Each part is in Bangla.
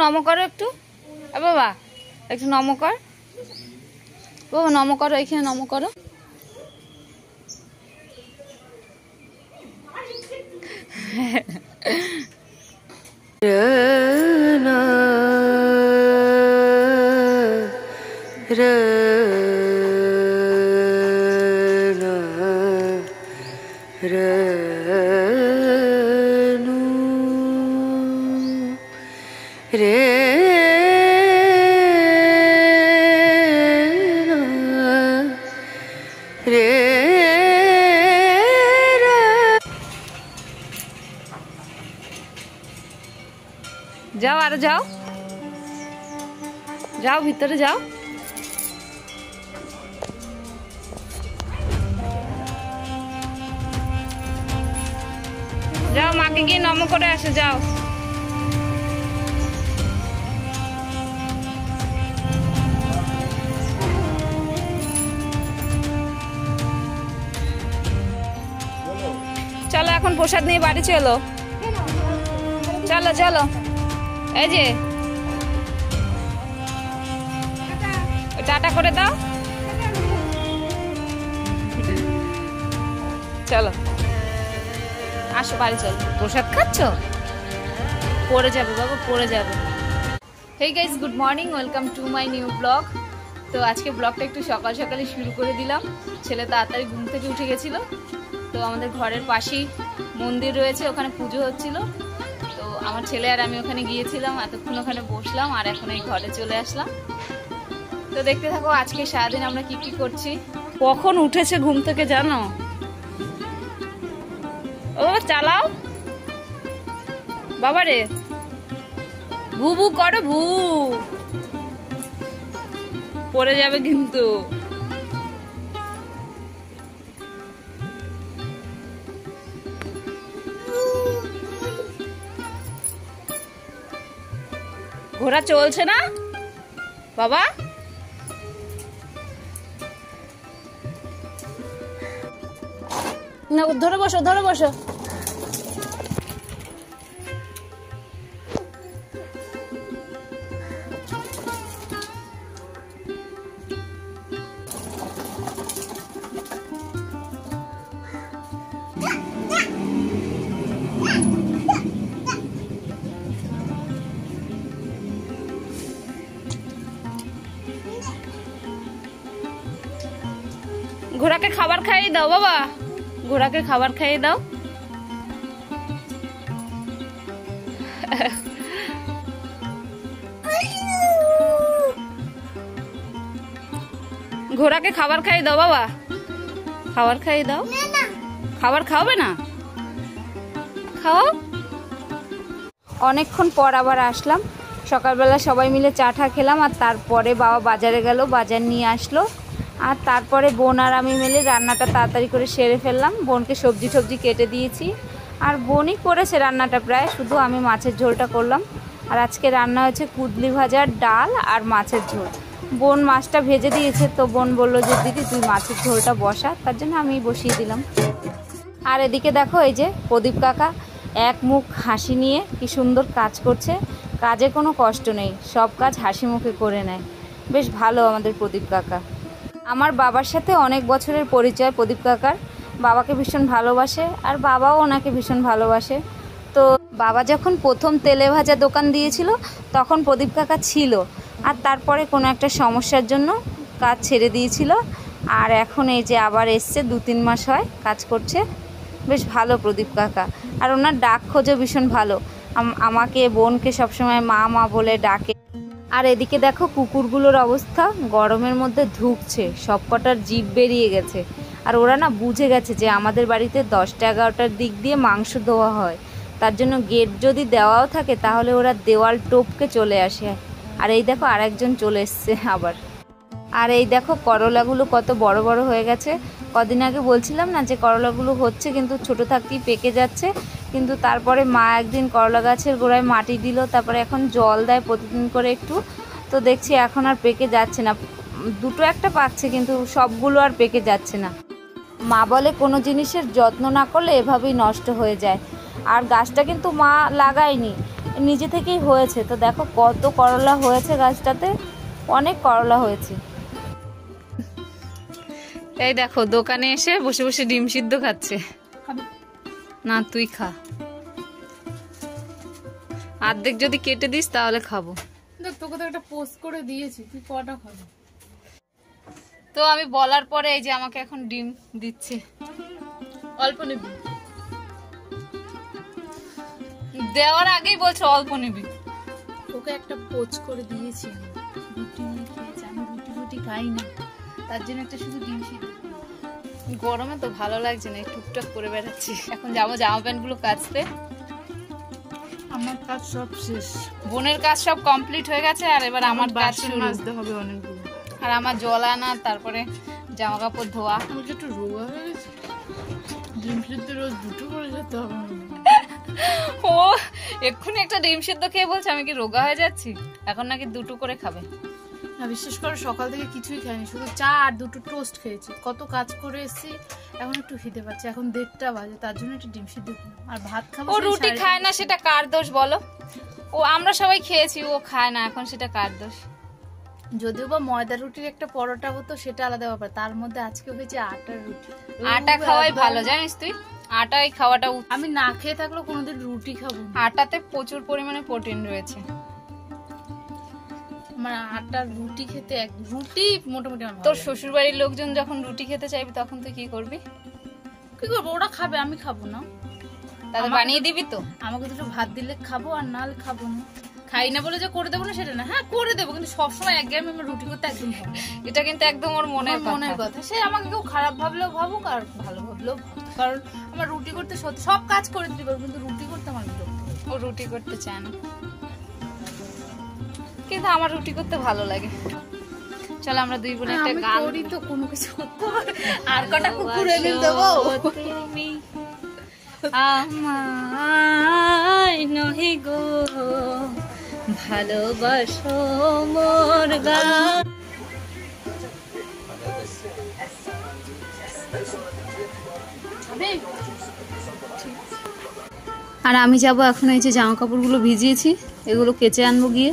নম করো একটু, বাবা একটু নম কর, বাবা নম করো, এখানে নম করো। যাও আর যাও, যাও ভিতরে যাও। যাও মাকে গিয়ে নম করে আসো, যাও। চলো এখন প্রসাদ নিয়ে বাড়ি চলো, চলো চলো। এই যে টাটা করে দাও, চলো আসো বাড়ি চলো। প্রসাদ খাচ্ছ? পড়ে যাবে বাবা, পড়ে যাবে। Hey guys, good morning, welcome to my new blog. তো আজকে ব্লগটা একটু সকাল সকালে শুরু করে দিলাম। ছেলে তাড়াতাড়ি ঘুম থেকে উঠে গেছিলো। তো আমাদের ঘরের পাশেই মন্দির রয়েছে, ওখানে পুজো হচ্ছিল। তো আমার ছেলে আর আমি ওখানে গিয়েছিলাম, এতক্ষণ ওখানে বসলাম, আর এখন এই ঘরে চলে আসলাম। তো দেখতে থাকো আজকে সারাদিন আমরা কি কি করছি। কখন উঠেছে ঘুম থেকে জানো? ও চালাও বাবারে, ভু ভু করো, ভু পড়ে যাবে কিন্তু। ঘোড়া চলছে না বাবা? না ধরে বসো, ধরে বসো। ঘোড়াকে খাবার খাইয়ে দাও বাবা, ঘোড়াকে খাবার খাইয়ে দাও। ঘোড়াকে খাবার খাইয়ে দাও বাবা, খাবার খাইয়ে দাও। খাবার খাওয়াবে না? খাও। অনেকক্ষণ পর আবার আসলাম। সকালবেলা সবাই মিলে চা টা খেলাম, আর তারপরে বাবা বাজারে গেল, বাজার নিয়ে আসলো। আর তারপরে বোন আর আমি মিলে রান্নাটা তাড়াতাড়ি করে সেরে ফেললাম। বোনকে সবজি টবজি কেটে দিয়েছি, আর বোনই করেছে রান্নাটা প্রায়, শুধু আমি মাছের ঝোলটা করলাম। আর আজকে রান্না হয়েছে কুদলি ভাজার, ডাল আর মাছের ঝোল। বোন মাছটা ভেজে দিয়েছে, তো বোন বললো যে দিদি তুই মাছের ঝোলটা বসা, তার জন্য আমি বসিয়ে দিলাম। আর এদিকে দেখো এই যে প্রদীপ কাকা এক মুখ হাসি নিয়ে কি সুন্দর কাজ করছে। কাজে কোনো কষ্ট নেই, সব কাজ হাসি মুখে করে নেয়। বেশ ভালো আমাদের প্রদীপ কাকা। আমার বাবার সাথে অনেক বছরের পরিচয় প্রদীপ কাকার। বাবাকে ভীষণ ভালোবাসে, আর বাবাও ওনাকে ভীষণ ভালোবাসে। তো বাবা যখন প্রথম তেলে ভাজা দোকান দিয়েছিল তখন প্রদীপ কাকা ছিল, আর তারপরে কোনো একটা সমস্যার জন্য কাজ ছেড়ে দিয়েছিল। আর এখন এই যে আবার এসছে, 2-3 মাস হয় কাজ করছে। বেশ ভালো প্রদীপ কাকা, আর ওনার ডাক খোঁজও ভীষণ ভালো। আমাকে বোনকে সবসময় মা মা বলে ডাকে। আর এদিকে দেখো কুকুরগুলোর অবস্থা, গরমের মধ্যে ধুকছে, সব কটার জিভ বেরিয়ে গেছে। আর ওরা না বুঝে গেছে যে আমাদের বাড়িতে 10টা-11টার দিক দিয়ে মাংস দেওয়া হয়, তার জন্য গেট যদি দেওয়াও থাকে তাহলে ওরা দেওয়াল টপকে চলে আসে। আর এই দেখো আরেকজন চলে এসছে আবার। আর এই দেখো করলাগুলো কত বড় বড় হয়ে গেছে। কদিন আগে বলছিলাম না যে করলাগুলো হচ্ছে, কিন্তু ছোট থাকতেই পেকে যাচ্ছে। কিন্তু তারপরে মা একদিন করলা গাছের গোড়ায় মাটি দিল, তারপরে এখন জল দেয় প্রতিদিন করে একটু। তো দেখছি এখন আর পেকে যাচ্ছে না, 2-1টা পাকছে, কিন্তু সবগুলো আর পেকে যাচ্ছে না। মা বলে কোনো জিনিসের যত্ন না করলে এভাবেই নষ্ট হয়ে যায়। আর গাছটা কিন্তু মা লাগায়নি, নিজে থেকেই হয়েছে। তো দেখো কত করলা হয়েছে গাছটাতে, অনেক করলা হয়েছে। এই দেখো দোকানে এসে বসে বসে ডিম সিদ্ধ খাচ্ছে। না তুই খা, অর্ধেক যদি কেটে দিস তাহলে খাবো। তোকে তো একটা পোস্ট করে দিয়েছি, তুই কটা খাবি? তো আমি বলার পরে এই যে আমাকে এখন ডিম দিচ্ছে। অল্প নিবি, দেওয়ার আগেই বলছে অল্প নিবি। তোকে একটা পোস্ট করে দিয়েছি, রুটি নিয়ে খেয়েছি। আমি রুটি খাই না, তার জন্য একটা শুধু ডিম সিদ্ধ। গরমে তো ভালো লাগছে না, টুকটাক করে বেড়াচ্ছি। এখন যাবো জামা প্যান্ট গুলো কাচতে। আমার কাজ সব শেষ, বোনের কাজ সব কমপ্লিট হয়ে গেছে, আর এবার আমার কাজ শুরু মাজতে হবে অনেকগুলো। আর আমার জল আনা, তারপরে জামা কাপড় ধোয়া। আমি একটু রোগা হয়ে গেছি, ডিম সিদ্ধ রোজ দুটো করে খেতে হবে। ও এক্ষুনি একটা ডিম সিদ্ধ খেয়ে বলছে আমি কি রোগা হয়ে যাচ্ছি, এখন নাকি দুটো করে খাবে। না বিশেষ করে সকাল থেকে কিছুই খাইনি, শুধু চা আর দুটো টোস্ট খেয়েছি। কত কাজ করে এসেছি, এখন একটু খেতে পাচ্ছি। এখন 1:30 বাজে, তার জন্য একটু ডিম সিদ্ধ খেলাম। আর ভাত খাবো। ও রুটি খায় না, সেটা কার দোষ বলো? ও আমরা সবাই খেয়েছি, ও খায় না, এখন সেটা কার দোষ? যদিও বা ময়দা রুটির একটা পরোটা হতো, সেটা আলাদা ব্যাপার। তার মধ্যে আজকে হয়েছে আটার রুটি। আটা খাওয়াই ভালো জানিস তুই, আটাই খাওয়াটা। আমি না খেয়ে থাকলেও কোনোদিন রুটি খাবো। আটাতে প্রচুর পরিমাণে প্রোটিন রয়েছে। আমার আটার রুটি খেতে রুটি মোটামুটি আমার। তোর শ্বশুর বাড়ির লোকজন যখন রুটি খেতে চাইবে তখন তুই কি করবি? কি করবো, ওরা খাবে, আমি খাবো না। তাহলে বানিয়ে দিবি তো? আমাকে দুটো ভাত দিলে খাবো, আর নাহলে খাবো না। খাই না বলে যে করে দেবো না সেটা না, হ্যাঁ করে দেবো, কিন্তু সবসময় একঘেয়েমি আমার রুটি করতে একদম ভালো। এটা কিন্তু একদম ওর মনের কথা। সে আমাকে কেউ খারাপ ভাবলেও ভাবুক, আর ভালো ভাবলেও ভাবুক। কারণ আমার রুটি করতে সব কাজ করে দিতে পারবো, কিন্তু রুটি করতে আমার বিরক্ত। ও রুটি করতে চায় না, কিন্তু আমার রুটি করতে ভালো লাগে। চল আমরা দুই বোনে একটা গান করি, তো কোনো কিছু করতে হবে। আর কটা কুকুর এনে দেবো। তুমি আমায় নহি গো ভালোবাসো মোর গান। আর আমি যাব এখন, এই যে জামা কাপড়গুলো ভিজিয়েছি এগুলো কেচে আনবো গিয়ে।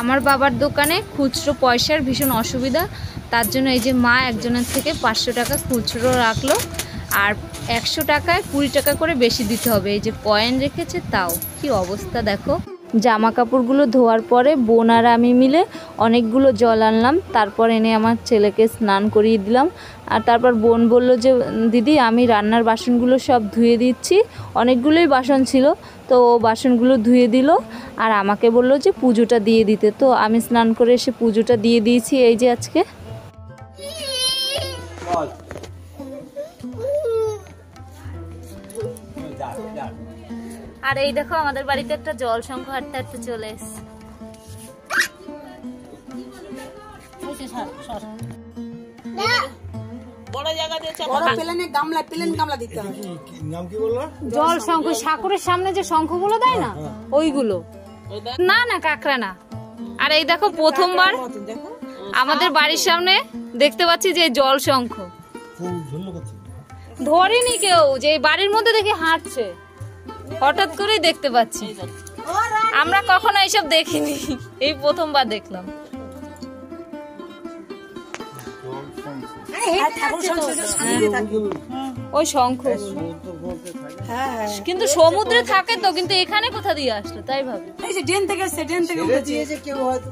আমার বাবার দোকানে খুচরো পয়সার ভীষণ অসুবিধা, তার জন্য এই যে মা একজনের থেকে 500 টাকা খুচরো রাখলো, আর 100 টাকায় 20 টাকা করে বেশি দিতে হবে। এই যে কয়েন রেখেছে, তাও কি অবস্থা দেখো। জামা কাপড়গুলো ধোয়ার পরে বোন আর আমি মিলে অনেকগুলো জল আনলাম, তারপর এনে আমার ছেলেকে স্নান করিয়ে দিলাম। আর তারপর বোন বলল যে দিদি আমি রান্নার বাসনগুলো সব ধুয়ে দিচ্ছি, অনেকগুলোই বাসন ছিল, তো ও বাসনগুলো ধুয়ে দিল। আর আমাকে বলল যে পুজোটা দিয়ে দিতে, তো আমি স্নান করে এসে পুজোটা দিয়ে দিয়েছি এই যে আজকে। আর এই দেখো আমাদের বাড়িতে একটা জল শঙ্খ হাঁটতে হাঁটতে চলে এসছে। জল শঙ্খ সাকুরের সামনে যে শঙ্খগুলো দেয় না, ওইগুলো। না না কাকড়া না। আর এই দেখো প্রথমবার আমাদের বাড়ির সামনে দেখতে পাচ্ছি যে জল শঙ্খ। ধরেনি কেউ, যে বাড়ির মধ্যে দেখে হাঁটছে, হঠাৎ করেই দেখতে পাচ্ছি। আমরা কখনো এইসব দেখিনি, এই প্রথমবার দেখলাম। ওই শঙ্খ কিন্তু সমুদ্রে থাকে তো, কিন্তু এখানে কোথা দিয়ে আসলো তাই ভাবি। এই যে ড্রেন থেকে আসছে, ড্রেন থেকে উঠেছে কেউ হয়তো।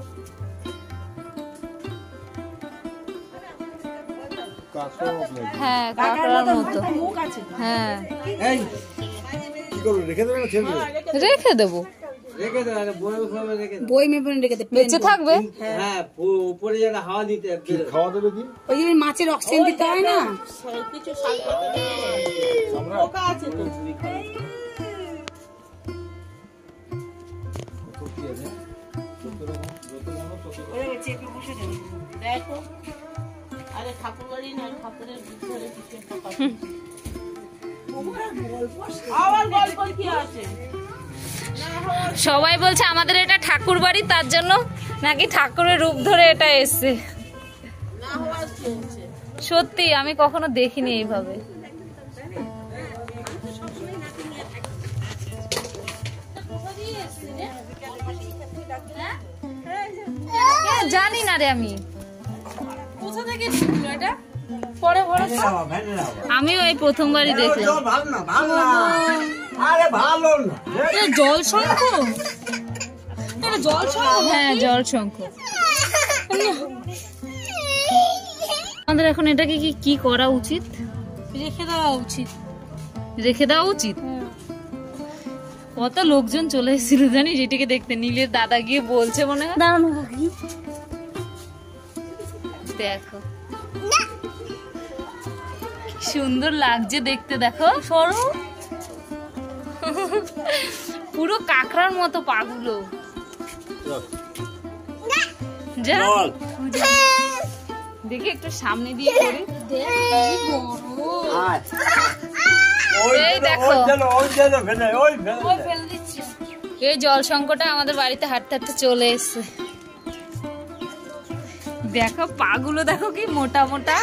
হ্যাঁ কাঁকড়ার মতো। হ্যাঁ রেখে দেবো, বই মেপে রেখে দে, বেঁচে থাকবে। হ্যাঁ উপরে যেন হাওয়া দিতে খাওয়া দেবে কি, ওই যে মাছের অক্সিজেন দিতে হয় না। দেখো আরে ঠাকুর বাড়ি না, ঠাকুরের ভিতরে কিছু একটা আবার গল্প কি আছে। সবাই বলছে আমাদের এটা ঠাকুর বাড়ি, তার জন্য নাকি ঠাকুরের রূপ ধরে এটা এসছে। সত্যি আমি কখনো দেখিনি এইভাবে। জানি না রে আমি কোথা থেকে ঢুকলো এটা? পরে পরে আমিও এই প্রথমবারই দেখলাম। এটা জল শঙ্খ? এটা জল শঙ্খ? হ্যাঁ জল শঙ্খ। আমাদের এখন এটাকে কি করা উচিত? রেখে দেওয়া উচিত। রেখে দেওয়া উচিত। কত লোকজন চলে এসেছিল জানিস এটাকে দেখতে। নীলের দাদা গিয়ে বলছে মনে হয়। দাঁড়ানো দেখো কি সুন্দর লাগছে দেখতে। দেখো সরো পুরো কাঁকড়ার মতো পাগুলো। যা দেখি একটু সামনে দিয়ে করি। এই দেখো এই জল সংকটে আমাদের বাড়িতে হাঁটতে হাঁটতে চলে এসছে। দেখো পাগুলো দেখো কি মোটা মোটা।